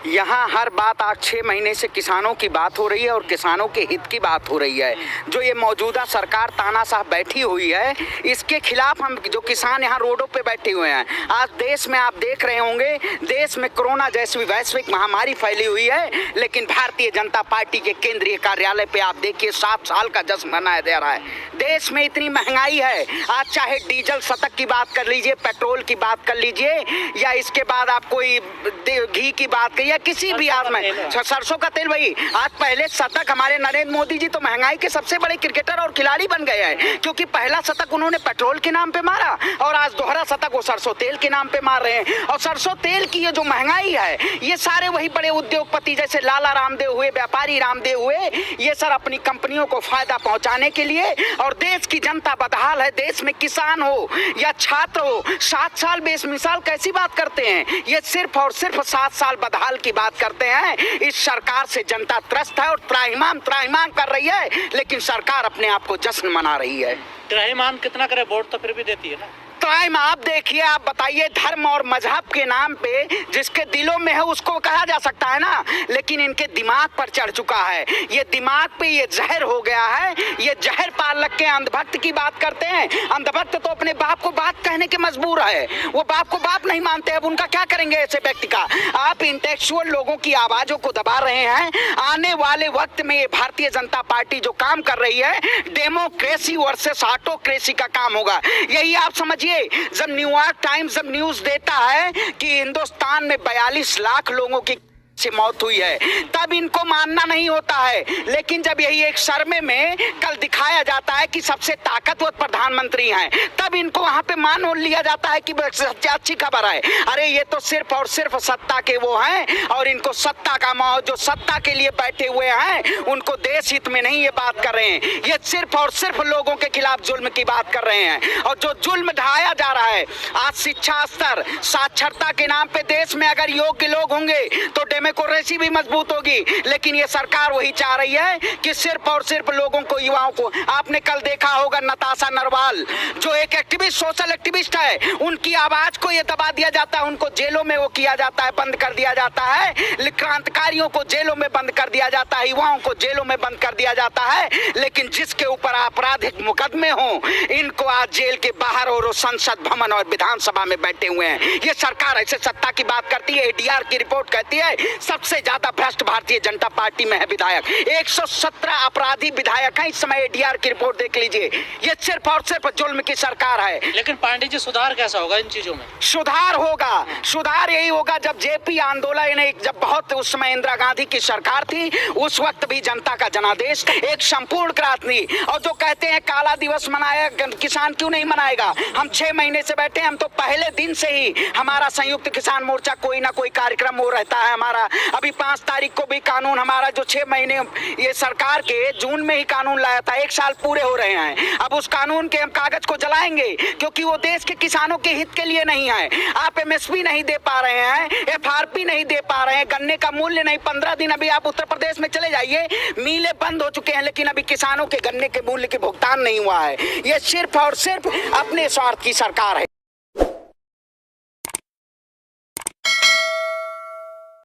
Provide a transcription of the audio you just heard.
यहाँ हर बात आज 6 महीने से किसानों की बात हो रही है और किसानों के हित की बात हो रही है। जो ये मौजूदा सरकार तानाशाह बैठी हुई है, इसके खिलाफ हम जो किसान यहाँ रोडों पे बैठे हुए हैं। आज देश में आप देख रहे होंगे, देश में कोरोना जैसी वैश्विक महामारी फैली हुई है, लेकिन भारतीय जनता पार्टी के केंद्रीय कार्यालय पे आप देखिए 7 साल का जश्न मनाया जा रहा है। देश में इतनी महंगाई है, आज चाहे डीजल शतक की बात कर लीजिए, पेट्रोल की बात कर लीजिए, या इसके बाद आप कोई घी की बात करिए, किसी भी आज में सरसों का तेल। भाई आज पहले शतक हमारे नरेंद्र मोदी जी तो महंगाई के सबसे बड़े क्रिकेटर और खिलाड़ी बन गए हैं, क्योंकि पहला शतक उन्होंने पेट्रोल के नाम पे मारा और आज दोहरा शतक वो सरसों तेल के नाम पे मार रहे हैं। और सरसों तेल की ये जो महंगाई है, ये सारे वही बड़े उद्योगपति जैसे लाला रामदेव हुए, व्यापारी रामदेव हुए, ये सर अपनी कंपनियों को फायदा पहुंचाने के लिए, और देश की जनता बदहाल है। देश में किसान हो या छात्र हो, 7 साल बेमिसाल कैसी बात करते हैं। ये सिर्फ और सिर्फ 7 साल बदहाल की बात करते हैं। इस सरकार से जनता त्रस्त है और त्राहिमाम कर रही है, लेकिन सरकार अपने आप को जश्न मना रही है। त्राहिमाम कितना करे, वोट तो फिर भी देती है ना। टाइम आप देखिए, आप बताइए, धर्म और मजहब के नाम पे जिसके दिलों में है उसको कहा जा सकता है ना, लेकिन इनके दिमाग पर चढ़ चुका है। ये दिमाग पे ये जहर हो गया है। ये जहर पालक के अंधभक्त की बात करते हैं। अंधभक्त तो अपने बाप को बाप कहने के मजबूर है, वो बाप को बाप नहीं मानते। अब उनका क्या करेंगे ऐसे व्यक्ति का। आप इंटेलेक्चुअल लोगों की आवाजों को दबा रहे हैं। आने वाले वक्त में ये भारतीय जनता पार्टी जो काम कर रही है, डेमोक्रेसी वर्सेस ऑटोक्रेसी का काम होगा। यही आप समझिए। जब न्यूयॉर्क टाइम्स जब न्यूज देता है कि हिंदुस्तान में 42 लाख लोगों की से मौत हुई है, तब इनको मानना नहीं होता है। लेकिन जब यही एक सर्वे में कल दिखाया जाता है कि सबसे ताकतवर प्रधानमंत्री हैं, तब इनको वहां पे मान लिया जाता है कि अच्छी खबर है। अरे ये तो सिर्फ और सिर्फ सत्ता के वो हैं, और इनको सत्ता का मोह, जो सत्ता के लिए बैठे हुए हैं, उनको देश हित में नहीं ये बात कर रहे हैं। ये सिर्फ और सिर्फ लोगों के खिलाफ जुल्म की बात कर रहे हैं, और जो जुल्म ढाया जा रहा है। आज शिक्षा स्तर, साक्षरता के नाम पे देश में अगर योग्य लोग होंगे तो डेमोक्रेसी भी मजबूत होगी, लेकिन ये सरकार वही चाह रही है कि सिर्फ और सिर्फ लोगों को, युवाओं को। आपने कल देखा होगा नताशा नरवाल, जो एक एक्टिविस्ट, सोशल एक्टिविस्ट है, उनकी आवाज को ये दबा दिया जाता है, उनको जेलों में वो किया जाता है, बंद कर दिया जाता है। क्रांतिकारियों को जेलों में बंद कर दिया जाता है, युवाओं को जेलों में बंद कर दिया जाता है, लेकिन जिसके ऊपर आपराधिक मुकदमे हो, इनको आज जेल के बाहर और संसद भवन और विधानसभा में बैठे हुए हैं। ये सरकार ऐसे सत्ता की बात करती है। एडीआर की रिपोर्ट कहती है सबसे ज्यादा भ्रष्ट भारतीय जनता पार्टी में है विधायक। 117 अपराधी विधायक हैं इस समय। एडीआर की रिपोर्ट देख लीजिए। ये सिर्फ और सिर्फ जुल्म की सरकार है। लेकिन पांडे जी, सुधार कैसा होगा इन चीजों में? सुधार होगा, सुधार यही होगा जब जेपी आंदोलन, जब बहुत उस समय इंदिरा गांधी की सरकार थी, उस वक्त भी जनता का जनादेश, एक संपूर्ण क्रांति। और जो कहते हैं काला दिवस मनाया, किसान क्यों नहीं मनाएगा? हम 6 महीने से बैठे, हम तो पहले दिन से ही हमारा संयुक्त किसान मोर्चा कोई ना कोई कार्यक्रम हो रहता है हमारा। अभी 5 तारीख को भी कानून हमारा, जो 6 महीने ये सरकार के जून में ही कानून लाया था, 1 साल पूरे हो रहे हैं। अब उस कानून के हम कागज को जलाएंगे, क्योंकि वो देश के किसानों के हित के लिए नहीं है। आप एमएसपी नहीं दे पा रहे हैं, एफआरपी नहीं दे पा रहे हैं, गन्ने का मूल्य नहीं। 15 दिन अभी आप उत्तर प्रदेश में चले जाइए, मिलें बंद हो चुके हैं, लेकिन अभी किसानों के गन्ने के मूल्य के भुगतान नहीं हुआ है। ये सिर्फ और सिर्फ अपने स्वार्थ की सरकार है।